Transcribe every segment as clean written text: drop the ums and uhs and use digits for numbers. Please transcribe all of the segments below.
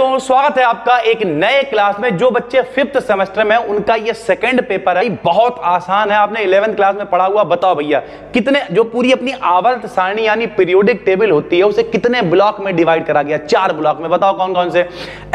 दोस्तों स्वागत है आपका एक नए क्लास में। जो बच्चे 5th सेमेस्टर में उनका ये सेकंड पेपर है, बहुत आसान है। आपने 11th क्लास में पढ़ा हुआ। बताओ भैया कितने, जो पूरी अपनी आवर्त सारणी यानी पीरियोडिक टेबल होती है उसे कितने ब्लॉक में डिवाइड करा गया? 4 ब्लॉक में। बताओ कौन कौन से?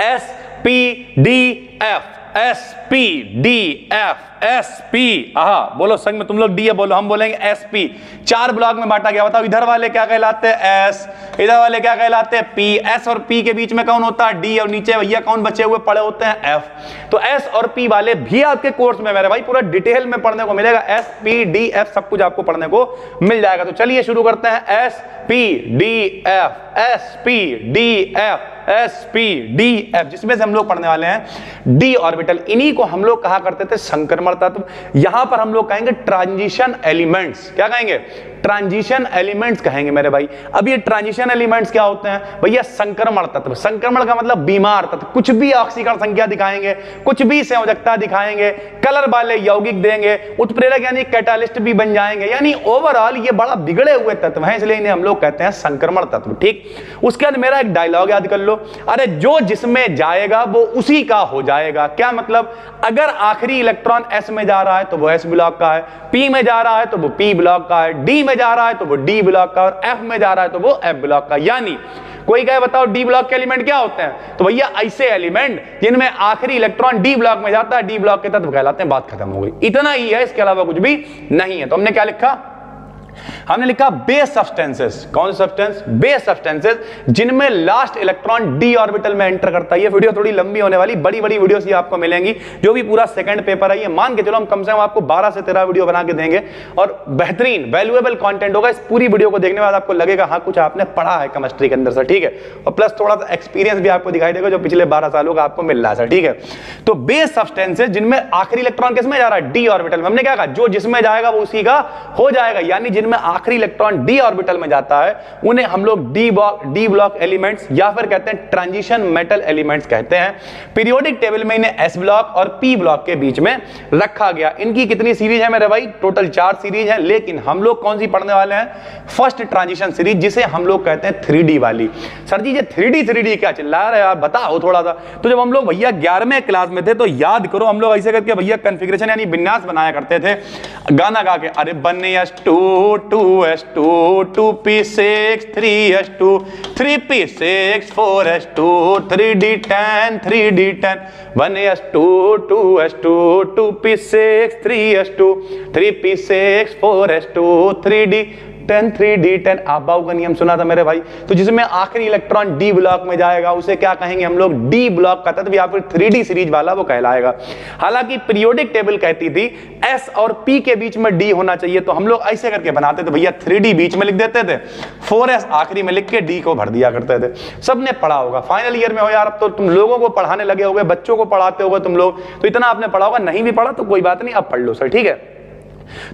S P D F, S P D F, S P. बोलो संग में, तुम लोग डी बोलो, हम बोलेंगे एस पी। 4 ब्लॉक में बांटा गया। बताओ इधर वाले क्या कहलाते हैं? एस। इधर वाले क्या कहलाते हैं? पी। एस और पी के बीच में कौन होता है? डी। और नीचे भैया कौन बचे हुए पड़े होते हैं? एफ। तो एस और पी वाले भी आपके कोर्स में मेरे भाई पूरा डिटेल में पढ़ने को मिलेगा। एस पी डी एफ सब कुछ आपको पढ़ने को मिल जाएगा। तो चलिए शुरू करते हैं। S P D F, S P D F, S P D F, जिसमें से हम लोग पढ़ने वाले हैं डी ऑर्बिटल। इन्हीं को हम लोग कहा करते थे संक्रमण तत्व। यहां पर हम लोग कहेंगे ट्रांजिशन एलिमेंट्स। क्या कहेंगे? ट्रांजिशन एलिमेंट्स कहेंगे मेरे भाई। अब ये ट्रांजिशन एलिमेंट्स क्या होते हैं भैया? संक्रमण तत्व। संक्रमण का मतलब बीमार तत्व। कुछ भी ऑक्सीकरण संख्या दिखाएंगे, कुछ भी संयोजकता दिखाएंगे, कलर वाले यौगिक देंगे, उत्प्रेरक यानी कैटालिस्ट भी बन जाएंगे। यानी ओवरऑल ये बड़ा बिगड़े हुए तत्व हैं, इसलिए इन्हें हम लोग कहते हैं संक्रमण तत्व। ठीक। उसके बाद मेरा एक डायलॉग याद कर लो। अरे जो जिसमें जाएगा वो उसी का हो जाएगा। क्या मतलब? अगर आखिरी इलेक्ट्रॉन एस में जा रहा है तो वो एस ब्लॉक का है, पी में जा रहा है तो वो पी ब्लॉक का है, डी में जा रहा है तो वो डी ब्लॉक का, और एफ में जा रहा है तो वो एफ ब्लॉक का। यानी कोई कहे बताओ डी ब्लॉक के एलिमेंट क्या होते हैं? तो भैया ऐसे एलिमेंट जिनमें आखिरी इलेक्ट्रॉन डी ब्लॉक में जाता है, डी ब्लॉक के तत्व कहलाते हैं। बात खत्म हो गई। इतना ही है, इसके अलावा कुछ भी नहीं है। तो हमने क्या लिखा? हमने लिखा बेस सब्सटेंसेस। कौन से सब्सटेंस? बेस सब्सटेंसेस जिनमें लास्ट इलेक्ट्रॉन डी ऑर्बिटल में एंटर करता है। ये वीडियो थोड़ी लंबी होने वाली, बड़ी बड़ी वीडियोस ये आपको मिलेंगी। जो भी पूरा सेकंड पेपर है, ये मान के चलो हम कम से कम आपको 12 से 13 वीडियो बना के देंगे, और बेहतरीन वैल्यूएबल कंटेंट होगा। इस पूरी वीडियो को देखने के बाद आपको लगेगा हाँ कुछ आपने पढ़ा है केमिस्ट्री के अंदर से। ठीक है। और प्लस थोड़ा सा एक्सपीरियंस भी आपको दिखाई देगा जो पिछले 12 सालों का आपको मिल रहा है। ठीक है। तो बेस सब्सटेंसेस जिनमें आखिरी इलेक्ट्रॉन किसमें जा रहा है? डी ऑर्बिटल में। हमने क्या कहा? जो जिसमें जाएगा वो उसी का हो जाएगा। यानी जिनमें आखिरी इलेक्ट्रॉन डी ऑर्बिटल में जाता है उन्हें हम लोग डी ब्लॉक एलिमेंट्स या फिर कहते हैं ट्रांजिशन मेटल एलिमेंट्स कहते हैं। पीरियोडिक टेबल में इन्हें एस ब्लॉक और पी ब्लॉक के बीच में रखा गया। इनकी कितनी सीरीज है मेरे भाई? टोटल 4 सीरीज है। लेकिन हम लोग कौन सी पढ़ने वाले हैं? फर्स्ट ट्रांजिशन सीरीज, जिसे हम लोग कहते हैं 3D वाली। सर जी ये 3D क्या चिल्ला रहे हैं यार, बताओ थोड़ा सा। तो जब हम लोग भैया 11वें क्लास में थे तो याद करो, हम लोग ऐसे करके भैया कॉन्फ़िगरेशन यानी विन्यास बनाया करते थे गाना गा के। अरे 1s2 2s2 2p6 3s2 3p6 4s2 3d10 3d10 1s2 2s2 2p6 3s2 3p6 4s2 3d10 3d10। आबाऊ का नियम सुना था मेरे भाई। तो जिसमें आखिरी इलेक्ट्रॉन डी ब्लॉक में जाएगा उसे क्या कहेंगे हम लोग? डी ब्लॉक का तत्व, या फिर 3D सीरीज वाला वो कहलाएगा। हालांकि पीरियोडिक टेबल कहती थी एस और पी के बीच में डी होना चाहिए, तो हम लोग ऐसे करके बनाते थे भैया, 3D बीच में लिख देते थे, 4s आखिरी में लिख के डी को भर दिया करते थे। सबने पढ़ा होगा। फाइनल ईयर में हो यार, अब तो तुम लोगों को पढ़ाने लगे होगे, बच्चों को पढ़ाते होगे तुम लोग, तो इतना आपने पढ़ा होगा। नहीं भी पढ़ा तो कोई बात नहीं, अब पढ़ लो सर। ठीक है।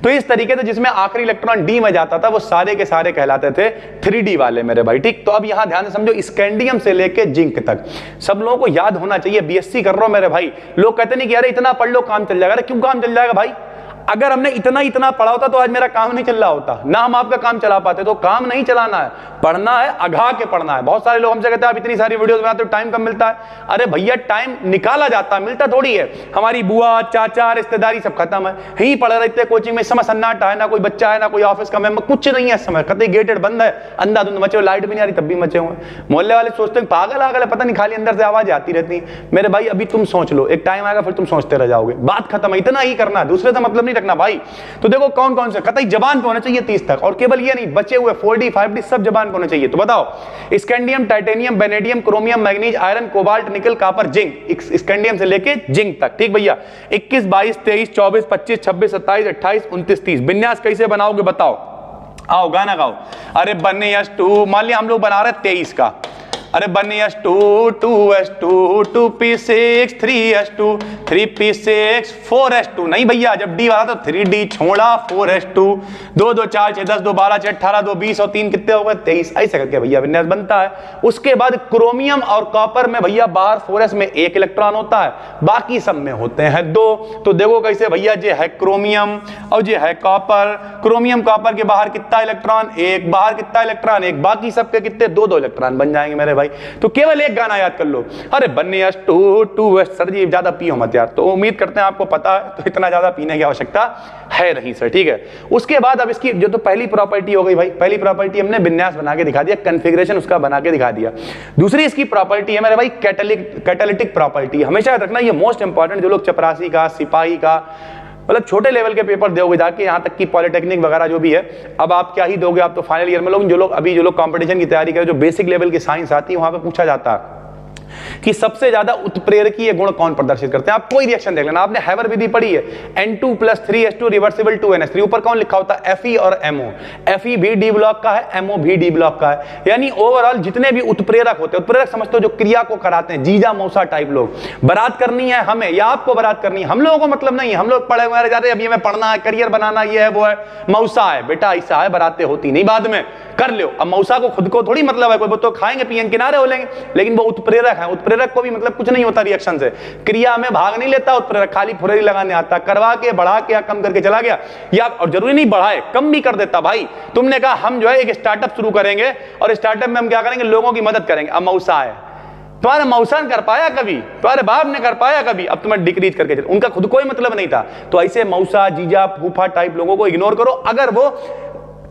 तो इस तरीके से जिसमें आखिरी इलेक्ट्रॉन डी में जाता था वो सारे के सारे कहलाते थे 3D वाले मेरे भाई। ठीक। तो अब यहां ध्यान से समझो, स्कैंडियम से लेके जिंक तक सब लोगों को याद होना चाहिए। बीएससी कर रहे हो मेरे भाई, लोग कहते नहीं कि अरे इतना पढ़ लो काम चल जाएगा। अरे क्यों काम चल जाएगा भाई? अगर हमने इतना पढ़ा होता तो आज मेरा काम नहीं चल रहा होता, ना हम आपका काम चला पाते। तो काम नहीं चलाना है, पढ़ना है, अघा के पढ़ना है। बहुत सारे लोग हमसे कहते हैं आप इतनी सारी वीडियोस बनाते हो, टाइम कम मिलता है। अरे भैया टाइम निकाला जाता है, मिलता थोड़ी है। हमारी बुआ चाचा रिश्तेदारी सब खत्म है, यहीं पढ़े रहते हैं कोचिंग में। समय सन्नाटा है, ना कोई बच्चा है, ना कोई ऑफिस का मेंबर, कुछ नहीं है। समय कतई गेटेड बंद है, अंधाधुंध मचे हुए, लाइट भी नहीं आ रही तब भी मचे हुए। मोहल्ले वाले सोचते हैं पागल आगल है, पता नहीं, खाली अंदर से आवाज आती रहती है। मेरे भाई अभी तुम सोच लो, एक टाइम आएगा फिर तुम सोचते रह जाओगे। बात खत्म है। इतना ही करना है, दूसरे से मतलब नहीं रखना भाई। तो देखो कौन कौन से कतई जबान पे होने चाहिए 30 तक, और केवल ये नहीं, बचे हुए 4D 5D सब जबान पे होने चाहिए। तो बताओ, scandium, titanium, vanadium, chromium, manganese, iron, cobalt, निकल, कॉपर, जिंक, स्कैंडियम से लेके जिंक तक। ठीक भैया। 21 22 23 24 25 26 27 28 29 30। विन्यास कैसे बनाओगे बताओ? आओ गाना गाओ। अरे 1s2, मान लिया हम लोग बना रहे 23 का। अरे 1s2 2s2 2p6 3s2 3p6 4s2। नहीं भैया, जब डी वाला तो 3D छोड़ा 4s2 2 2 4 6 10 2 12 6 18 2 20 और 3 कितने हो गए? 23। ऐसे करके भैया विन्यास बनता है। उसके बाद क्रोमियम और कॉपर में भैया बाहर 4s में 1 इलेक्ट्रॉन होता है, बाकी सब में होते हैं 2। तो देखो कैसे भैया, ये है क्रोमियम और ये है कॉपर। क्रोमियम कॉपर के बाहर कितना इलेक्ट्रॉन? 1। बाहर कितना इलेक्ट्रॉन? 1। बाकी सबके कितने? 2 2 इलेक्ट्रॉन बन जाएंगे मेरे भाई। भाई। तो केवल एक गाना याद कर लो, अरे बन्नी टू सर जी ज्यादा पियो मत यार। तो उम्मीद करते हैं आपको पता है, तो इतना ज्यादा पीने की आवश्यकता है नहीं सर, ठीक है। उसके बाद अब इसकी जो तो पहली प्रॉपर्टी हो गई भाई, पहली प्रॉपर्टी हमने विन्यास बना के दिखा दिया, कॉन्फ़िगरेशन उसका बना के दिखा दिया। दूसरी इसकी प्रॉपर्टी है मेरे भाई कैटालिटिक प्रॉपर्टी। हमेशा याद रखना ये मोस्ट इंपॉर्टेंट, जो लोग चपरासी का, सिपाही का, मतलब छोटे लेवल के पेपर दोगे जाके, यहाँ तक कि पॉलिटेक्निक वगैरह जो भी है, अब आप क्या ही दोगे, आप तो फाइनल ईयर में लोग, जो लोग कंपटीशन की तैयारी करें, जो बेसिक लेवल की साइंस आती है, वहां पे पूछा जाता है कि सबसे ज्यादा उत्प्रेरकीय गुण कौन प्रदर्शित करते हैं। आप कोई रिएक्शन देख लेना, आपने हैवर विधि पढ़ी है, N2+3H2 रिवर्सिबल 2NH3, ऊपर कौन लिखा होता है, Fe और MO। Fe भी डी ब्लॉक का है, MO भी डी ब्लॉक का है, यानी ओवरऑल जितने भी उत्प्रेरक होते हैं, उत्प्रेरक समझते हो जो क्रिया को कराते हैं, जीजा मौसा टाइप लोग। बारात करनी है हमें या आपको बारात करनी है, हम लोगों को मतलब नहीं है, हम लोग पढ़े हुए जाते हैं, अभी हमें पढ़ना है, करियर बनाना, ये है वो है, मौसा है बेटा, ऐसा है, बारातें होती नहीं, बाद में कर लो। अब मौसा को खुद को थोड़ी मतलब है, कोई तो खाएंगे पियेंगे किनारे हो लेंगे, लेकिन वो उत्प्रेरक है, उत्प्रेरक को भी मतलब कुछ नहीं होता रिएक्शन से, क्रिया में भाग नहीं लेता उत्प्रेरक, खाली फुरेरी लगाने आता, करवा के बढ़ा के या कम करके चला गया, या और जरूरी नहीं बढ़ाए, कम भी कर देता। भाई तुमने कहा हम जो है एक स्टार्टअप शुरू करेंगे और स्टार्टअप में हम क्या करेंगे, लोगों की मदद करेंगे। अब मौसा है, तुम्हारे मौसा ने कर पाया कभी, तुम्हारे बाप ने कर पाया कभी, अब तुम्हें डिक्रीज करके चल, उनका खुद कोई मतलब नहीं था। तो ऐसे मौसा, जीजा, फूफा टाइप लोगों को इग्नोर करो। अगर वो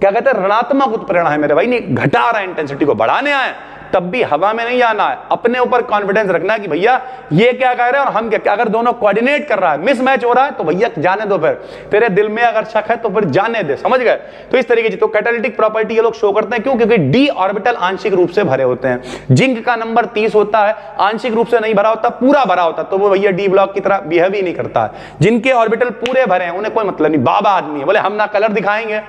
क्या कहते हैं ऋणात्मक उत्प्रेरणा है मेरे भाई, नहीं घटा रहा है, इंटेंसिटी को बढ़ाने आए, तब भी हवा में नहीं आना है, अपने ऊपर कॉन्फिडेंस रखना है कि भैया ये क्या कह रहे हैं और हम क्या। अगर दोनों कोऑर्डिनेट कर रहा है, मिसमैच हो रहा है, तो भैया जाने दो, फिर तेरे दिल में अगर शक है तो फिर जाने दे, समझ गए। तो इस तरीके की तो कैटालिटिक प्रॉपर्टी ये लोग शो करते हैं, क्यों, क्योंकि डी ऑर्बिटल आंशिक रूप से भरे होते हैं। जिंक का नंबर 30 होता है, आंशिक रूप से नहीं भरा होता, पूरा भरा होता, तो वो भैया डी ब्लॉक की तरह बिहेव ही नहीं करता है। जिनके ऑर्बिटल पूरे भरे हैं उन्हें कोई मतलब नहीं, बाबा आदमी है, बोले हम ना कलर दिखाएंगे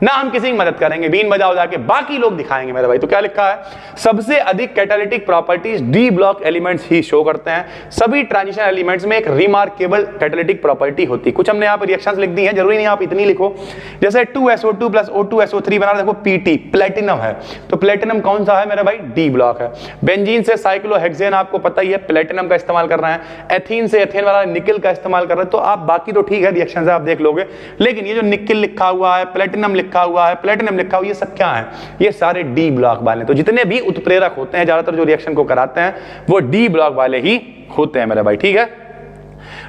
ना हम किसी की मदद करेंगे, बीन बजाओ जाके, बाकी लोग दिखाएंगे मेरे भाई। तो क्या लिखा है, सबसे अधिक catalytic properties D block elements ही शो करते हैं। सभी ट्रांजिशन एलिमेंट्स में एक रिमार्केबल कैटालिटिक प्रॉपर्टी होती है। कुछ हमने यहाँ पे रिएक्शंस लिख दी हैं, जरूरी नहीं आप इतनी लिखो, जैसे 2SO2 + O2SO3 बना, देखो PT प्लेटिनम है, तो प्लेटिनम कौन सा है मेरे भाई, डी ब्लॉक है। बेंजीन से साइक्लोहेक्सेन आपको पता ही है, प्लेटिनम का इस्तेमाल कर रहे हैं। एथीन से एथेन वाला निकल का इस्तेमाल कर रहे हैं। तो आप बाकी तो ठीक है रिएक्शन आप देख लोगे, लेकिन ये जो निकल लिखा हुआ है, प्लेटिनम लिखा हुआ है, प्लेटिनम लिखा हुआ है, ये सब क्या है, ये सारे डी ब्लॉक वाले। तो जितने भी उत्प्रेरक होते हैं ज्यादातर जो रिएक्शन को कराते हैं वो डी ब्लॉक वाले ही होते हैं मेरे भाई, ठीक है।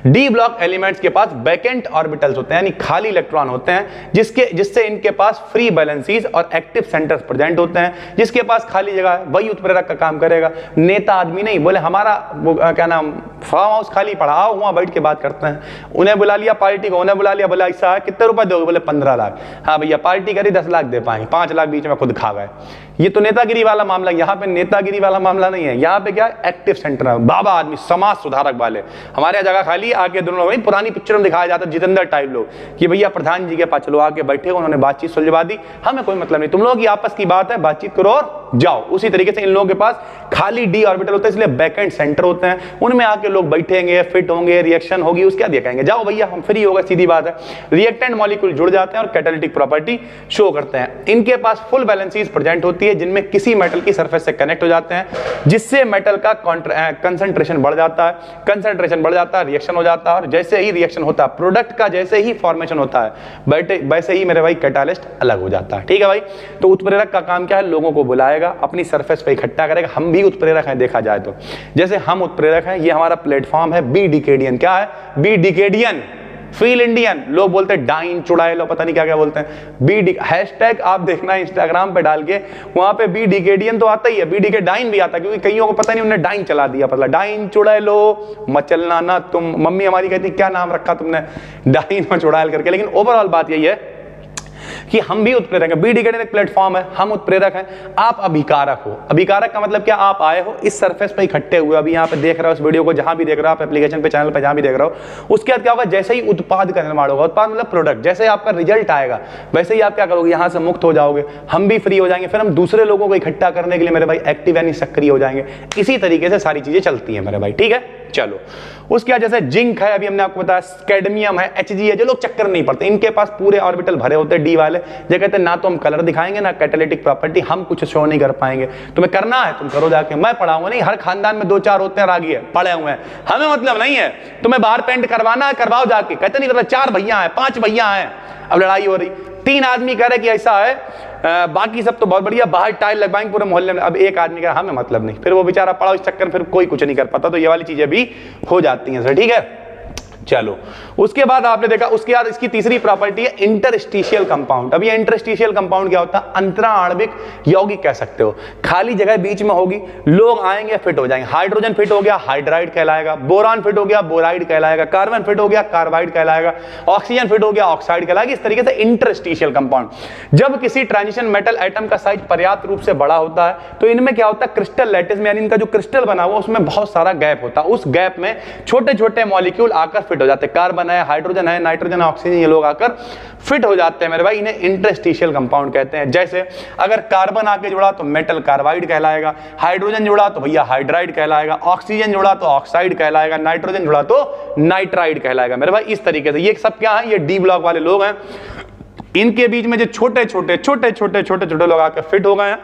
डी ब्लॉक एलिमेंट्स के पास वैकेंट ऑर्बिटल्स होते हैं, यानी खाली इलेक्ट्रॉन होते हैं, जिससे इनके पास फ्री बैलेंसीज और एक्टिव सेंटर्स प्रेजेंट होते हैं। जिसके पास खाली जगह है वही उत्प्रेरक का काम करेगा, नेता आदमी नहीं। बोले हमारा वो क्या नाम, फार्म हाउस खाली पड़ा, आओ वहां बैठ के बात करते हैं। उन्हें बुला लिया पार्टी को, उन्हें बुला लिया, बोला ऐसा है कितने रुपए दोगे, बोले 15 लाख। हाँ भैया पार्टी करी 10 लाख दे पाए, 5 लाख बीच में खुद खा गए। ये तो नेतागिरी वाला मामला, यहाँ पे नेतागिरी वाला मामला नहीं है, यहाँ पे क्या एक्टिव सेंटर है, बाबा आदमी, समाज सुधारक वाले। हमारे यहाँ जगह खाली, आके दोनों लोग, पुरानी पिक्चर में दिखाया जाता है जितेंद्र टाइप लोग, कि भैया प्रधान जी के पास चलो, आके बैठे, उन्होंने बातचीत सुलझवा दी, हमें कोई मतलब नहीं, तुम लोगों की आपस की बात है, बातचीत करो और जाओ। उसी तरीके से इन लोगों के पास खाली डी ऑर्बिटल होता है, इसलिए बैकेंड सेंटर होते हैं, उनमें आके लोग बैठेंगे, फिट होंगे, रिएक्शन होगी, उसके बाद देखेंगे, जाओ भैया हम फ्री हो गए, सीधी बात है। रिएक्टेंट मॉलिक्यूल जुड़ जाते हैं और कैटालिटिक प्रॉपर्टी शो करते हैं। इनके पास फुल बैलेंसीज प्रेजेंट होती है, जिनमें किसी मेटल की सरफेस से कनेक्ट हो जाते हैं, जिससे मेटल का कंसंट्रेशन बढ़ जाता है। कंसंट्रेशन बढ़ जाता है, रिएक्शन हो जाता है, और जैसे ही रिएक्शन होता है, प्रोडक्ट का जैसे ही फॉर्मेशन होता है, वैसे ही मेरे भाई कैटालिस्ट अलग हो जाता है, ठीक है भाई। तो उत्प्रेरक का काम क्या है, लोगों को बुलाएगा, अपनी सरफेस पे इकट्ठा करेगा। हम भी उत्प्रेरक हैं देखा जाए तो, जैसे हम उत्प्रेरक हैं, ये हमारा प्लेटफॉर्म है बी डिकेडियन। क्या है, बी डिकेडियन, फील इंडियन, लोग बोलते हैं डाइन, चुड़ाए लो, पता नहीं क्या क्या बोलते हैं। बी हैशटैग आप देखना इंस्टाग्राम पे डाल के, वहां पे बी डिकेडियन तो आता ही है, बी डिके डाइन भी आता है, क्योंकि कईयों को पता नहीं, उन्होंने डाइन चला दिया, पता डाइन चुड़ाए लो, मचलना ना तुम। मम्मी हमारी कहती क्या नाम रखा तुमने, डाइन और चुड़ायल करके। लेकिन ओवरऑल बात यही है कि हम भी उत्प्रेरक हैं, बी डिकेडियन एक प्लेटफॉर्म है, हम उत्प्रेरक हैं, आप अभिकारक हो। अभिकारक का मतलब क्या, आप आए हो इस सरफेस पे इकट्ठे हुए, अभी यहाँ पे देख रहे हो, इस वीडियो को जहां भी देख रहे हो आप, एप्लीकेशन पे, चैनल पे जहां भी देख रहे हो, उसके बाद क्या होगा, जैसे ही उत्पाद का निर्माण होगा, उत्पाद मतलब प्रोडक्ट, जैसे ही आपका रिजल्ट आएगा वैसे ही आप क्या करोगे, यहाँ से मुक्त हो जाओगे, हम भी फ्री हो जाएंगे, फिर हम दूसरे लोगों को इकट्ठा करने के लिए मेरे भाई एक्टिव यानी सक्रिय हो जाएंगे। इसी तरीके से सारी चीजें चलती हैं मेरे भाई, ठीक है। चलो उसके बाद जैसे जिंक है, अभी हमने आपको बताया, कैडमियम है, Hg है, जो लोग चक्कर नहीं पड़ते, इनके पास पूरे ऑर्बिटल भरे होते हैं डी वाले, वाले, ये कहते हैं ना तो हम कलर दिखाएंगे ना कैटालिटिक प्रॉपर्टी, हम कुछ शो नहीं कर पाएंगे, तुम्हें करना है तुम करो जाके, मैं पढ़ाऊंगा नहीं। हर खानदान में 2-4 होते हैं रागी है, पढ़े हुए हैं, हमें मतलब नहीं है, तुम्हें बाहर पेंट करवाना है करवाओ जाके। कहते नहीं करता 4 भैया हैं 5 भैया हैं, अब लड़ाई हो रही, 3 आदमी कह रहे कि ऐसा है, बाकी सब तो बहुत बढ़िया, बाहर टाइल लगवाएंगे पूरे मोहल्ले में, अब एक आदमी का हमें मतलब नहीं, फिर वो बेचारा पड़ा इस चक्कर, फिर कोई कुछ नहीं कर पाता। तो ये वाली चीजें भी हो जाती हैं सर, ठीक है। चलो उसके बाद आपने देखा, उसके बाद इसकी तीसरी प्रॉपर्टी है इंटरस्टिशियल कंपाउंड। अब ये इंटरस्टिशियल कंपाउंड क्या होता है? अंतराणविक यौगिक कह सकते हो, खाली जगह बीच में होगी, लोग आएंगे फिट हो जाएंगे। हाइड्रोजन फिट हो गया हाइड्राइड कहलाएगा, बोरान फिट हो गया बोराइड कहलाएगा, कार्बन फिट हो गया कार्बाइड कहलाएगा, ऑक्सीजन फिट हो गया ऑक्साइड कहलाएगा। इस तरीके से इंटरस्टिशियल कंपाउंड। जब किसी ट्रांजिशन मेटल एटम का साइज पर्याप्त रूप से बड़ा होता है तो इनमें क्या होता है, क्रिस्टल लैटिस में, यानी इनका जो क्रिस्टल बना हुआ उसमें बहुत सारा गैप होता है, उस गैप में छोटे छोटे मॉलिक्यूल आकर फिट हो जाते हैं, कार्बन है हाइड्रोजन है नाइट्रोजन है ऑक्सीजन, ये लोग आकर फिट हो जाते हैं मेरे भाई, इन्हें इंटरस्टिशियल कंपाउंड कहते हैं। जैसे अगर कार्बन आके जुड़ा तो मेटल कार्बाइड कहलाएगा, हाइड्रोजन जुड़ा तो भैया हाइड्राइड कहलाएगा, ऑक्सीजन जुड़ा तो ऑक्साइड कहलाएगा, नाइट्रोजन जुड़ा तो नाइट्राइड कहलाएगा मेरे भाई। इस तरीके से ये सब क्या है, ये डी ब्लॉक वाले लोग हैं, इनके बीच में जो छोटे छोटे लोग आकर फिट हो गए हैं,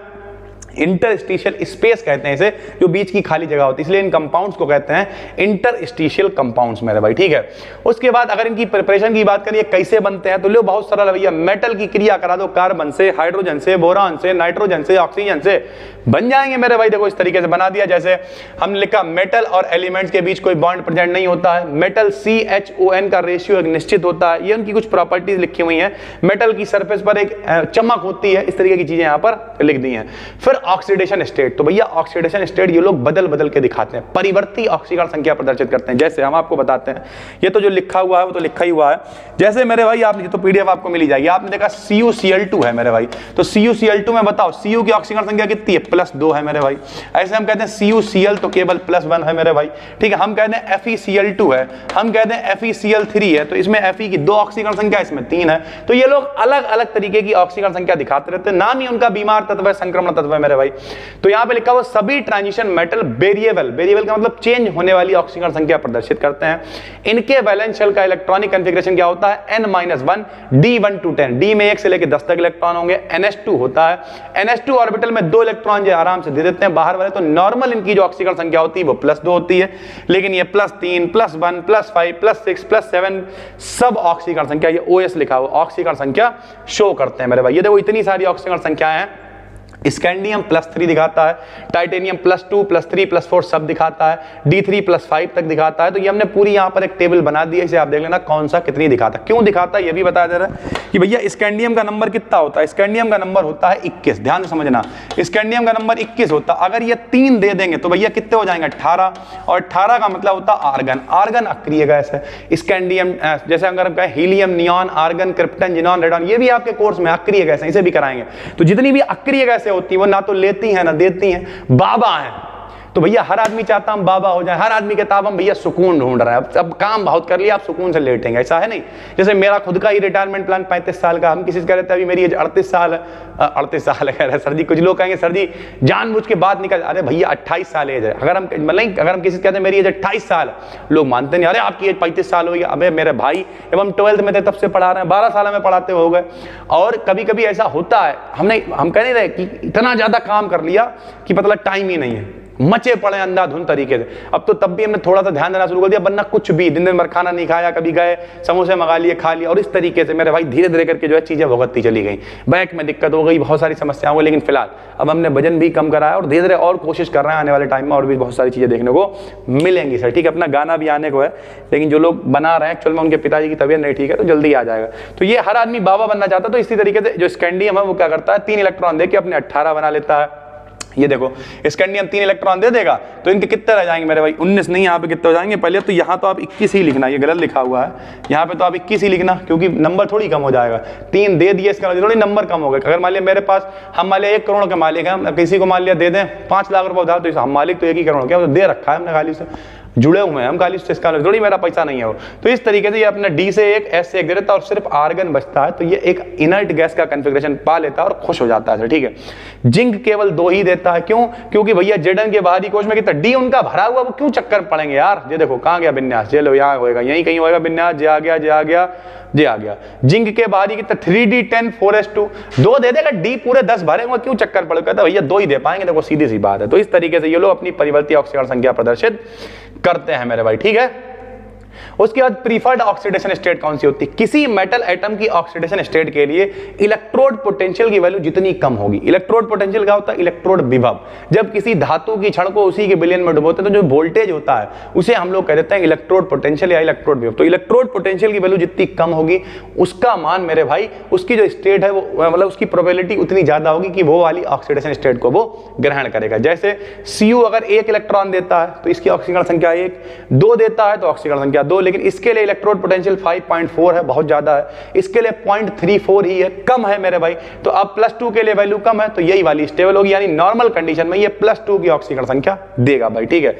इंटरस्टिशियल स्पेस कहते हैं इसे, जो बीच की खाली जगह होती है, इसलिए इन कंपाउंड्स को कहते हैं इंटरस्टिशियल कंपाउंड्स मेरे भाई, ठीक है। उसके बाद अगर इनकी प्रिपरेशन की बात करिए कैसे बनते हैं, तो लो बहुत सरल भैया, मेटल की क्रिया करा दो, कार्बन से हाइड्रोजन से बोरान से नाइट्रोजन से ऑक्सीजन से बन जाएंगे मेरे भाई। देखो इस तरीके से बना दिया, जैसे हमने लिखा मेटल और एलिमेंट्स के बीच कोई बॉन्ड प्रेजेंट नहीं होता है, मेटल CHON का रेशियो एक निश्चित होता है, ये उनकी कुछ प्रॉपर्टीज लिखी हुई हैं, मेटल की सरफेस पर एक चमक होती है, इस तरीके की चीजें यहाँ पर लिख दी हैं। फिर ऑक्सीडेशन स्टेट, तो भैया ऑक्सीडेशन स्टेट ये लोग बदल बदल के दिखाते हैं, परिवर्ती ऑक्सीकरण संख्या प्रदर्शित करते हैं। जैसे हम आपको बताते हैं, ये तो जो लिखा हुआ है वो तो लिखा ही हुआ है, जैसे मेरे भाई आपने तो PDF आपको मिल ही जाएगी, आपने देखा CuCl2 है मेरे भाई, तो CuCl2 में बताओ Cu की ऑक्सीकरण संख्या कितनी है, +2 है मेरे भाई। ऐसे हम कहते हैं CuCl तो केवल +1 है मेरे भाई, ठीक है। हम कहते हैं FeCl2 है, हम कहते हैं FeCl3 है, तो इसमें Fe की 2 ऑक्सीकरण संख्या, इसमें 3 है। तो ये लोग अलग अलग तरीके की ऑक्सीकरण संख्या दिखाते रहते हैं, नाम ही उनका बीमार तत्व है, संक्रमण तत्व है मेरे भाई। तो यहां पे लिखा हुआ सभी ट्रांजिशन मेटल वेरिएबल, वेरिएबल का मतलब चेंज होने वाली ऑक्सीकरण संख्या प्रदर्शित करते हैं। इनके वैलेंस शेल का इलेक्ट्रॉनिक कॉन्फ़िगरेशन क्या होता है, n-1 d1 to 10, d में 1 से लेकर 10 तक इलेक्ट्रॉन होंगे, ns2 होता है, ns2 ऑर्बिटल में 2 इलेक्ट्रॉन जो आराम से दे देते हैं बाहर वाले। तो नॉर्मल इनकी जो ऑक्सीकरण संख्या होती है वो +2 होती है, लेकिन ये +3 +1 +5 +6 +7 सब ऑक्सीकरण संख्या, ये OS लिखा हुआ ऑक्सीकरण संख्या शो करते हैं मेरे भाई। ये देखो इतनी सारी ऑक्सीकरण संख्याएं हैं, स्कैंडियम +3 दिखाता है, टाइटेनियम +2 +3 +4 सब दिखाता है, D3 +5 तक दिखाता है। तो ये हमने पूरी यहाँ पर एक टेबल बना दी है, इसे आप देख लेना कौन सा कितनी दिखाता है, क्यों दिखाता है ये भी बताया जा रहा है कि भैया स्कैंडियम का नंबर कितना होता है, स्कैंडियम का नंबर होता है 21, ध्यान से समझना, स्कैंडियम का नंबर 21 होता है। अगर ये 3 दे देंगे तो भैया कितने हो जाएंगे 18, और 18 का मतलब होता है आर्गन, आर्गन अक्रिय गैस है। स्कैंडियम जैसे अगर हम कहें helium neon argon krypton xenon radon, ये भी आपके कोर्स में अक्रिय गैस है, इसे भी कराएंगे। तो जितनी भी अक्रिय गैसें होती है वो ना तो लेती हैं ना देती हैं, बाबा हैं। तो भैया हर आदमी चाहता हम बाबा हो जाए, हर आदमी कहता हम भैया सुकून ढूंढ रहा है, अब काम बहुत कर लिया आप सुकून से लेटेंगे, ऐसा है नहीं। जैसे मेरा खुद का ही रिटायरमेंट प्लान 35 साल का, हम किसी से कह रहे थे अभी मेरी एज 38 साल है, 38 साल कह रहे हैं सर जी, कुछ लोग कहेंगे सर जी जानबूझ के बात निकल, अरे भैया 28 साल एज है। अगर हम मतलब अगर हम किसी से कहते हैं मेरी एज 28 साल, लोग मानते नहीं, अरे आपकी एज 35 साल हो गई। अबे मेरे भाई जब हम 12th में थे तब से पढ़ा रहे हैं, 12 साल में पढ़ाते हो गए। और कभी कभी ऐसा होता है, हम कह नहीं रहे कि इतना ज्यादा काम कर लिया कि मतलब टाइम ही नहीं है, मचे पड़े अंधाधुन तरीके से। अब तो तब भी हमने थोड़ा सा ध्यान देना शुरू कर दिया, वरना कुछ भी दिन भर खाना नहीं खाया, कभी गए समोसे मंगा लिए खा लिया, और इस तरीके से मेरे भाई धीरे धीरे करके जो है चीजें भुगतती चली गई, बैक में दिक्कत हो गई, बहुत सारी समस्याएं हो गई। लेकिन फिलहाल अब हमने वजन भी कम कराया और धीरे धीरे और कोशिश कर रहे हैं, आने वाले टाइम में और भी बहुत सारी चीजें देखने को मिलेंगी सर, ठीक है। अपना गाना भी आने को है, लेकिन जो लोग बना रहे हैं एक्चुअल में उनके पिताजी की तबीयत नहीं ठीक है, तो जल्दी आ जाएगा। तो ये हर आदमी बाबा बनना चाहता है, तो इसी तरीके से जो स्कैंडियम है वो क्या करता है, 3 इलेक्ट्रॉन देके अपने 18 बना लेता है। ये देखो स्कैंडियम 3 इलेक्ट्रॉन दे देगा तो इनके कितने रह जाएंगे मेरे भाई, 19 नहीं, यहाँ पे कितने हो जाएंगे। पहले तो यहाँ तो आप 21 ही लिखना, ये गलत लिखा हुआ है, यहाँ पे तो आप 21 ही लिखना, क्योंकि नंबर थोड़ी कम हो जाएगा। 3 दे दिए, इसका थोड़ी नंबर कम हो गया। अगर मान लिया मेरे पास, हम मान लिया 1 करोड़ के मालिक हैं, किसी को मान लिया दे दें 5 लाख रुपए उधार, तो हम मालिक तो 1 ही करोड़ क्या तो दे रखा है हमने खाली से। जुड़े हुए हैं हम, खाली इसका थोड़ी मेरा पैसा नहीं है वो। तो इस तरीके से ये अपना डी से एक, एस से एक दे देता है और सिर्फ आर्गन बचता है, तो ये एक इनर्ट गैस का कन्फिग्रेशन पा लेता है और खुश हो जाता है, ठीक है। जिंक केवल 2 ही देता है, क्यों? क्योंकि भैया जेडन के बाहरी कोश में कितना डी उनका भरा हुआ, वो क्यों चक्कर पड़ेंगे यार। ये देखो कहां गया विन्यास, ये लो यहाँ होएगा, यहीं कहीं होएगा विन्यास, जे आ गया, जे आ गया, जे आ गया। जिंक के बाहरी कितना 3d10 4s2, 2 दे देगा, डी पूरे 10 भरे हुए, क्यों चक्कर पड़, कहता भैया 2 ही दे पाएंगे, देखो सीधी सी बात है। तो इस तरीके से ये लोग अपनी परिवर्ती ऑक्सीकरण संख्या प्रदर्शित करते हैं मेरे भाई, ठीक है। उसके बाद प्रीफर्ड ऑक्सीडेशन स्टेट कौन सी होती है? किसी मेटल एटम की ऑक्सीडेशन स्टेट के लिए इलेक्ट्रोड पोटेंशियल की वैल्यू जितनी कम होगी। इलेक्ट्रोड पोटेंशियल क्या होता है? इलेक्ट्रोड विभव। जब किसी धातु की क्षण को उसी के विलयन में डुबोते हैं तो जो वोल्टेज होता है उसे हम लोग कह देते हैं इलेक्ट्रोड पोटेंशियल या इलेक्ट्रोड विभव। तो इलेक्ट्रोड पोटेंशियल की वैल्यू जितनी कम होगी उसका मान मेरे भाई, उसकी जो स्टेट है वो मतलब उसकी प्रोबेबिलिटी उतनी ज्यादा होगी कि वो वाली ऑक्सीडेशन स्टेट को वो ग्रहण करेगा। जैसे Cu अगर 1 इलेक्ट्रॉन देता है तो इसकी ऑक्सीकरण संख्या 1, 2 देता है तो ऑक्सीकरण संख्या 2, लेकिन इसके लिए इलेक्ट्रोड पोटेंशियल 5.4 है, बहुत ज्यादा है। इसके लिए 0.34 ही है, कम है मेरे भाई। तो अब +2 के लिए वैल्यू कम है तो यही वाली स्टेबल होगी, यानी नॉर्मल कंडीशन में ये +2 की ऑक्सीकरण संख्या देगा भाई, ठीक है।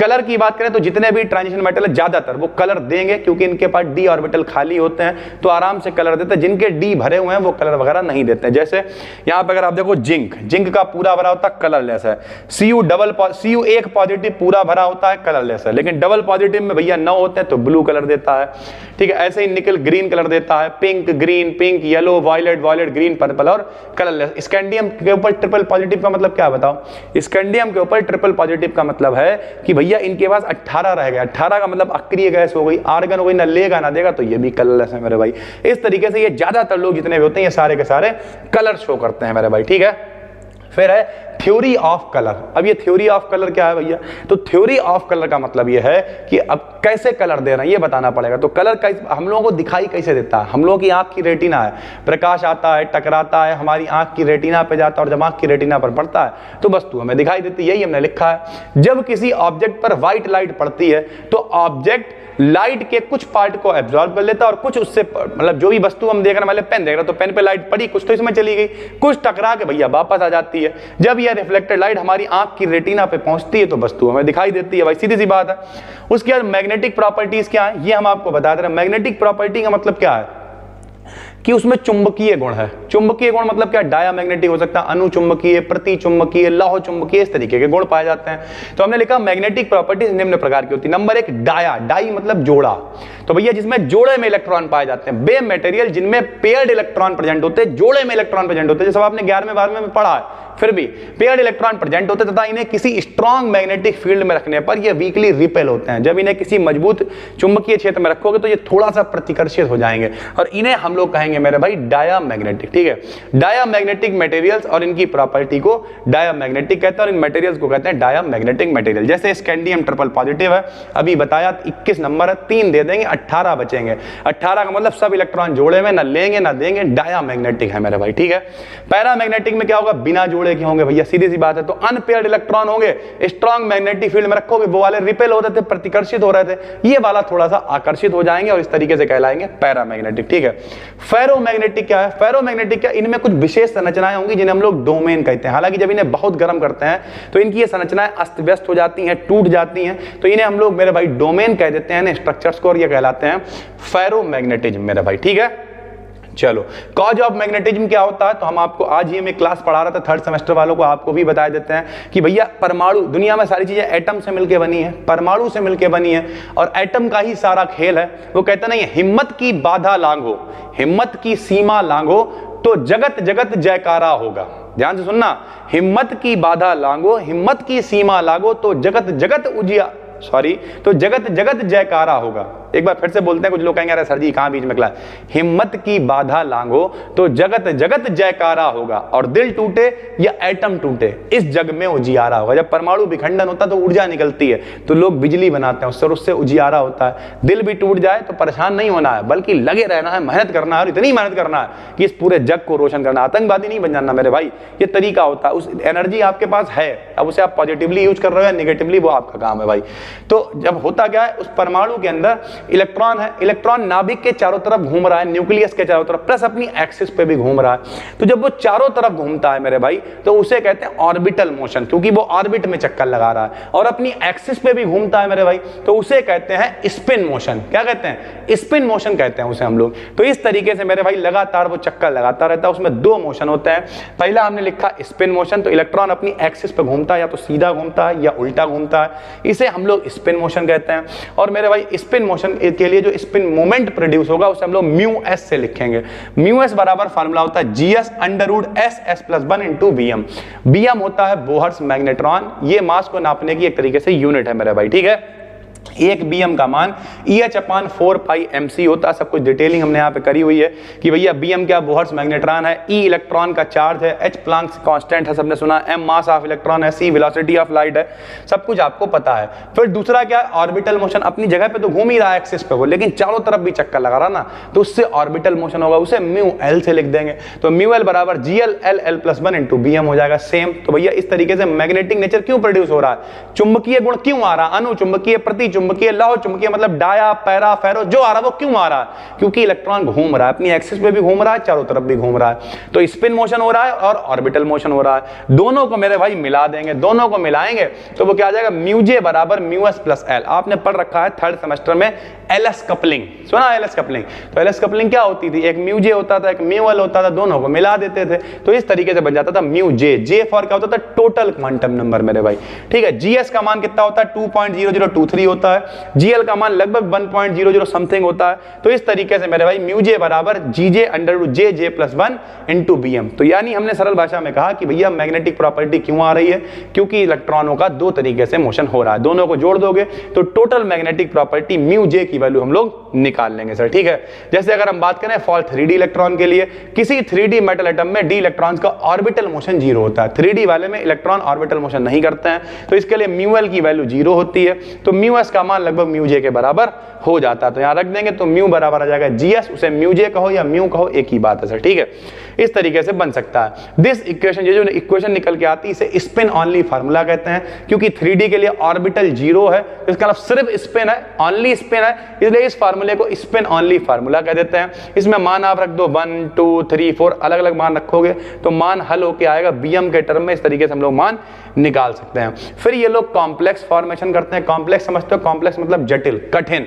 कलर की बात करें तो जितने भी ट्रांजिशन मेटल है ज्यादातर वो कलर देंगे, क्योंकि इनके पास डी ऑर्बिटल खाली होते हैं तो आराम से कलर देते हैं। जिनके डी भरे हुए हैं वो कलर वगैरह नहीं देते हैं। जैसे यहाँ पे अगर आप देखो जिंक का पूरा भरा होता है, कलरलेस है। Cu 1 पॉजिटिव पूरा भरा होता है, कलरलेस है। लेकिन डबल पॉजिटिव में भैया 9 होते हैं तो ब्लू कलर देता है, ठीक है। ऐसे ही निकल ग्रीन कलर देता है, pink green, pink yellow, violet violet green, purple और कलरलेस। स्कैंडियम के ऊपर ट्रिपल पॉजिटिव का मतलब क्या बताओ? स्कैंडियम के ऊपर ट्रिपल पॉजिटिव का मतलब है कि भैया इनके पास 18 रह गया। 18 का मतलब अक्रिय गैस हो गई, आर्गन हो गई, ना लेगा ना देगा, तो ये भी कलरलेस है मेरे भाई। इस तरीके से ये ज्यादातर लोग जितने भी होते हैं ये सारे के सारे कलर शो करते हैं मेरे भाई, ठीक है। फिर है थ्योरी ऑफ कलर। अब ये थ्योरी ऑफ कलर क्या है भैया? तो थ्योरी ऑफ कलर का मतलब ये है कि अब कैसे कलर दे रहे हैं ये बताना पड़ेगा। तो कलर हम लोगों को दिखाई कैसे देता है? हम लोगों की आंख की रेटिना है, प्रकाश आता है, टकराता है, हमारी आंख की रेटिना पे जाता है और जब आंख की रेटिना पर पड़ता है तो वस्तु हमें दिखाई देती है। यही हमने लिखा है। जब किसी ऑब्जेक्ट पर व्हाइट लाइट पड़ती है तो ऑब्जेक्ट लाइट के कुछ पार्ट को एब्जॉर्ब कर लेता है और कुछ उससे मतलब जो भी वस्तु हम देख रहे हैं, मान पेन देख रहे हैं तो पेन पे लाइट पड़ी, कुछ तो इसमें चली गई, कुछ टकरा के भैया वापस आ जाती है। जब यह रिफ्लेक्टेड लाइट हमारी आंख की रेटिना पे पहुंचती है तो वस्तु हमें दिखाई देती है भाई, सीधी सी बात है। उसके बाद मैग्नेटिक प्रॉपर्टीज क्या है ये हम आपको बता दे रहे हैं। मैग्नेटिक प्रॉपर्टी का मतलब क्या है कि उसमें चुंबकीय गुण है। चुंबकीय गुण मतलब क्या? डायामैग्नेटिक हो सकता है, अनुचुंबकीय, प्रतिचुंबकीय, लौह चुंबकीय, इस तरीके के गुण पाए जाते हैं। तो हमने लिखा मैग्नेटिक प्रॉपर्टीज निम्न प्रकार की होती है। नंबर 1 डाई मतलब जोड़ा। तो भैया जिसमें जोड़े में इलेक्ट्रॉन पाए जाते हैं। वे मटेरियल जिनमें पेयर्ड इलेक्ट्रॉन प्रेजेंट होते हैं, जोड़े में इलेक्ट्रॉन प्रेजेंट होते हैं, जैसे आपने 11वें 12वें में पढ़ा है, फिर भी पेयर्ड इलेक्ट्रॉन प्रेजेंट होते हैं तथा इन्हें किसी स्ट्रॉन्ग मैग्नेटिक फील्ड में रखने पर ये वीकली रिपेल होते हैं। जब इन्हें किसी मजबूत चुंबकीय क्षेत्र में रखोगे तो ये थोड़ा सा प्रतिकर्षित हो जाएंगे और इन्हें हम लोग कहेंगे मेरे भाई डायामैग्नेटिक, ठीक है। डायामैग्नेटिक मटेरियल्स और इनकी प्रॉपर्टी को डायामैग्नेटिक कहते हैं और इन मटेरियल्स को कहते हैं डायामैग्नेटिक मटेरियल। जैसे स्कैंडियम ट्रिपल पॉजिटिव है, अभी बताया 21 नंबर है, 3 दे देंगे, 18 बचेंगे। 18 का मतलब सब इलेक्ट्रॉन जोड़े में ना लेंगे ना देंगे, डायामैग्नेटिक है मेरे भाई, ठीक है। पैरामैग्नेटिक में क्या होगा? बिना जोड़े के होंगे भैया, सीधी सी बात है। तो अनपेयर्ड इलेक्ट्रॉन होंगे, स्ट्रॉन्ग मैग्नेटिक फील्ड में रखोगे, वो वाले रिपेल होते थे, प्रतिकर्षित हो रहे थे, ये वाला थोड़ा सा आकर्षित हो जाएंगे और इस तरीके से कहलाएंगे पैरामैग्नेटिक, ठीक है। फेरोमैग्नेटिक क्या है? फेरोमैग्नेटिक क्या? इनमें कुछ विशेष संरचनाएं होंगी जिन्हें हम लोग डोमेन कहते हैं। हालांकि जब इन्हें बहुत गर्म करते हैं तो इनकी ये संरचनाएं अस्त व्यस्त हो जाती हैं, टूट जाती हैं, तो इन्हें हम लोग मेरे भाई डोमेन कह देते हैं स्ट्रक्चर्स को, और ये कहलाते हैं फेरोमैग्नेटिज्म मेरे भाई, ठीक है। चलो कॉज ऑफ मैग्नेटिज्म क्या होता है? तो हम आपको आज ही में क्लास पढ़ा रहा था, 3rd सेमेस्टर वालों को आपको भी बता देते हैं कि भैया परमाणु, दुनिया में सारी चीजें एटम से मिलकर बनी है, परमाणु से मिलकर बनी है और एटम का ही सारा खेल है। वो कहते नहीं है हिम्मत की बाधा लांघो, हिम्मत की सीमा लांघो तो जगत जगत जयकारा होगा। ध्यान से सुनना, हिम्मत की बाधा लांघो, हिम्मत की सीमा लागो तो जगत जगत तो जगत जगत जयकारा होगा। एक बार फिर से बोलते हैं, कुछ लोग कहेंगे अरे सर जी कहां बीच में निकला? हिम्मत की बाधा लांघो तो जगत जगत जयकारा होगा और दिल टूटे या एटम टूटे इस जग में उजियारा होगा। जब परमाणु विखंडन होता है तो ऊर्जा निकलती है, तो लोग बिजली बनाते हैं उससे उजियारा होता है। दिल भी टूट जाए तो परेशान नहीं होना है, बल्कि लगे रहना है, मेहनत करना है और इतनी मेहनत करना है कि इस पूरे जग को रोशन करना। आतंकवादी नहीं बन जाना मेरे भाई, ये तरीका होता है। उस एनर्जी आपके पास है, अब उसे आप पॉजिटिवली यूज कर रहे हो या निगेटिवली, वो आपका काम है भाई। तो जब होता क्या है, उस परमाणु के अंदर इलेक्ट्रॉन है, इलेक्ट्रॉन नाभिक के चारों तरफ घूम रहा है, न्यूक्लियस के चारों तरफ, प्लस अपनी एक्सिस पे भी घूम रहा है। तो जब वो चारों तरफ घूमता है मेरे भाई तो उसे कहते हैं ऑर्बिटल मोशन, क्योंकि वो ऑर्बिट में चक्कर लगा रहा है, और अपनी एक्सिस पे भी घूमता है मेरे भाई तो उसे कहते हैं स्पिन मोशन। क्या कहते हैं? स्पिन मोशन कहते हैं उसे हम लोग। तो इस तरीके से मेरे भाई लगातार वो चक्कर लगाता रहता है, उसमें दो मोशन होते हैं। पहला हमने लिखा स्पिन मोशन, तो इलेक्ट्रॉन अपनी एक्सिस पे घूमता है, या तो सीधा घूमता है या उल्टा घूमता है, इसे हम लोग स्पिन मोशन कहते हैं। और मेरे भाई स्पिन मोशन के लिए जो स्पिन मोमेंट प्रोड्यूस होगा उसे हम लोग म्यू एस से लिखेंगे। म्यू एस बराबर फार्मूला होता है GS √ SS+1 × Bm। Bm होता है बोहर्स मैग्नेट्रॉन, ये मास को नापने की एक तरीके से यूनिट है मेरे भाई, ठीक है। एक Bm का मान EH/4πmc होता है। सब कुछ डिटेलिंग हमने यहाँ पे करी हुई है कि भैया Bm क्या, बोहर्स मैग्नेट्रॉन है, E इलेक्ट्रॉन का चार्ज है, H प्लैंक्स कांस्टेंट है, सबने सुना, M मास ऑफ इलेक्ट्रॉन है, C वेलोसिटी ऑफ लाइट है, सब कुछ आपको पता है। फिर दूसरा क्या है, ऑर्बिटल मोशन। अपनी जगह पे तो घूम ही रहा है एक्सिस पे वो, लेकिन चारों तरफ भी चक्कर लगा रहा ना, तो उससे ऑर्बिटल मोशन होगा, उसे μL से लिख देंगे। तो μL बराबर GL/L+1 × Bm हो जाएगा सेम। तो भैया इस तरीके से मैग्नेटिक नेचर क्यों प्रोड्यूस हो रहा है, चुंबकीय गुण क्यों आ रहा है, अनुचुंबकीय, प्रति चुंबकीय, लौह चुंबकीय, मतलब डाया, पैरा, फेरो, जो आ रहा है वो क्यों आ रहा है, क्योंकि इलेक्ट्रॉन घूम रहा है, अपनी एक्सिस पे भी घूम रहा है, चारों तरफ भी घूम रहा है। तो स्पिन मोशन हो रहा है और ऑर्बिटल मोशन हो रहा है। दोनों को मेरे भाई मिला देंगे, दोनों को मिलाएंगे तो वो क्या आ जाएगा, μJ बराबर μS + L। आपने पढ़ रखा है थर्ड सेमेस्टर में LS कपलिंग, सुना LS कपलिंग? तो LS कपलिंग क्या होती थी, एक μJ होता था, एक μL होता था, दोनों को मिला देते थे तो इस तरीके से बन जाता था μJ। J फॉर क्या होता था, टोटल क्वांटम नंबर मेरे भाई, ठीक है। GS का मान कितना होता है, 2.0023 होता है। GL का मान लगभग 1.00 समथिंग होता है। तो इस तरीके से मेरे भाई μJ बराबर GJ √ JJ+1 × Bm। तो यानी हमने सरल भाषा में कहा कि भैया मैग्नेटिक प्रॉपर्टी क्यों आ रही है, क्योंकि इलेक्ट्रॉनों का दो तरीके से मोशन हो रहा है, दोनों को जोड़ दोगे तो टोटल मैग्नेटिक प्रॉपर्टी μJ की वैल्यू हम लोग निकाल लेंगे सर, ठीक है। जैसे अगर हम बात करें फॉल 3D इलेक्ट्रॉन के लिए, किसी 3D मेटल एटम में d इलेक्ट्रॉन्स का ऑर्बिटल मोशन 0 होता है, 3D वाले में इलेक्ट्रॉन ऑर्बिटल मोशन नहीं करते हैं, तो इसके लिए μL की वैल्यू 0 होती है। तो μS का मान लगभग μJ के बराबर हो जाता है, तो यहां रख देंगे तो म्यू बराबर आ जाएगा GS, उसे μJ कहो या म्यू कहो एक ही बात है सर, ठीक है। इस तरीके से बन सकता है दिस इक्वेशन। ये जो इक्वेशन निकल के आती है इसे स्पिन ऑनली फार्मूला कहते हैं, क्योंकि 3D के लिए ऑर्बिटल 0 है, इसका मतलब सिर्फ स्पिन है, ऑनली स्पिन है, इसलिए इस फार्मूले को स्पिन ऑनली फार्मूला कह देते हैं। इसमें मान आप रख दो 1 2 3 4 अलग अलग मान रखोगे तो मान हल होके आएगा Bm के टर्म में। इस तरीके से हम लोग मान निकाल सकते हैं। फिर ये लोग कॉम्प्लेक्स फॉर्मेशन करते हैं। कॉम्प्लेक्स समझते हो, कॉम्प्लेक्स मतलब जटिल, कठिन।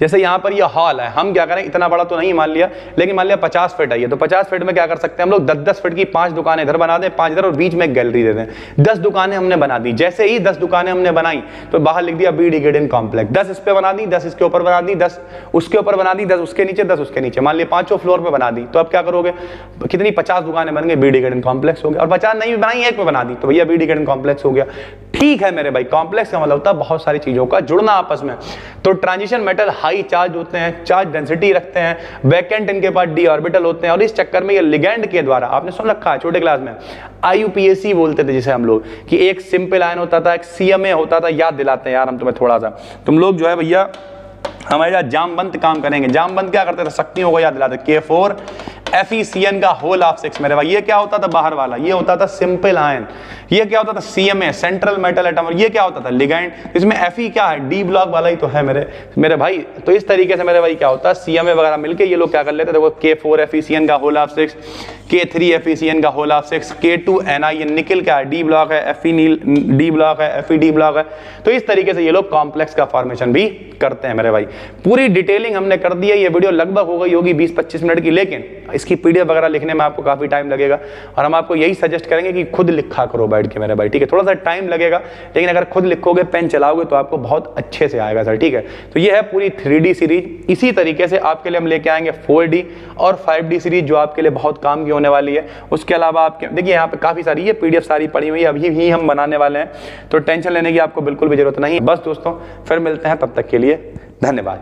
जैसे यहाँ पर ये हॉल है, हम क्या करें, इतना बड़ा तो नहीं मान लिया, लेकिन मान लिया 50 फीट है ये, तो 50 फीट में क्या कर सकते हैं हम लोग, 10-10 फीट की 5 दुकानें इधर बना दें, 5 इधर, और बीच में एक गैलरी दे दें। 10 दुकानें हमने बना दी। जैसे ही 10 दुकानें हमने बनाई तो बाहर लिख दिया बी डिग्रेडेड कॉम्प्लेक्स। 10 इस पे बना दी, 10 इसके ऊपर बना दी, 10 उसके ऊपर बना दी, 10 उसके नीचे, 10 उसके नीचे, मान लिया 5 फ्लोर पे बना दी। तो अब क्या करोगे, कितनी 50 दुकानें बन गई, बी डिग्रेडेड कॉम्प्लेक्स हो गया। और 50 नहीं बनाई, एक पे बना दी, तो भैया बी डिग्रेडेड कॉम्प्लेक्स हो गया। ठीक है मेरे भाई, कॉम्प्लेक्स का मतलब होता है बहुत सारी चीजों का जुड़ना आपस में। तो ट्रांजिशन मेटल हाई चार्ज होते हैं, चार्ज डेंसिटी रखते हैं, वैकेंट इनके पास d ऑर्बिटल होते हैं, और इस चक्कर में ये लिगैंड के द्वारा, आपने सुन रखा है छोटे क्लास में IUPAC बोलते थे जिसे हम लोग, कि एक सिंपल आयन होता था, एक CMA होता था। याद दिलाते हैं यार हम तुम्हें थोड़ा सा, तुम लोग जो है भैया हमारे यहाँ जामबंद काम करेंगे। जामबंद क्या करते थे, शक्तियों को याद दिलाते, K4 FeCN का होल ऑफ 6 मेरे भाई। ये क्या होता था बाहर वाला, ये होता था सिंपल आयन। ये क्या होता था CMA सेंट्रल मेटल एटम, और ये क्या होता था लिगैंड। इसमें Fe क्या है, D ब्लॉक वाला ही तो है मेरे भाई। तो इस तरीके से मेरे भाई क्या होता है, CMA वगैरह मिलके ये लोग क्या कर लेते, देखो K4 FeCN का होल ऑफ 6, K3 FeCN का होल ऑफ 6, K2 Ni, ये निकल क्या है, D ब्लॉक है, Fe D ब्लॉक है, Fe D ब्लॉक है। तो इस तरीके से ये लोग कॉम्प्लेक्स का फॉर्मेशन भी करते हैं मेरे भाई। पूरी डिटेलिंग हमने कर दी है। ये वीडियो लगभग हो गई होगी 20-25 मिनट की, लेकिन इसकी PDF वगैरह लिखने में आपको काफी टाइम लगेगा, और हम आपको यही सजेस्ट करेंगे कि खुद लिखा करो बैठ के मेरे भाई, ठीक है। थोड़ा सा टाइम लगेगा, लेकिन अगर खुद लिखोगे, पेन चलाओगे तो आपको बहुत अच्छे से आएगा सर, ठीक है। तो ये है पूरी 3D सीरीज। इसी तरीके से आपके लिए हम लेके आएंगे 4D और 5D सीरीज, जो आपके लिए बहुत काम की होने वाली है। उसके अलावा आपके देखिए यहाँ पे काफी सारी ये PDF सारी पड़ी हुई है, अभी ही हम बनाने वाले हैं, तो टेंशन लेने की आपको बिल्कुल भी जरूरत नहीं। बस दोस्तों, फिर मिलते हैं, तब तक के लिए धन्यवाद।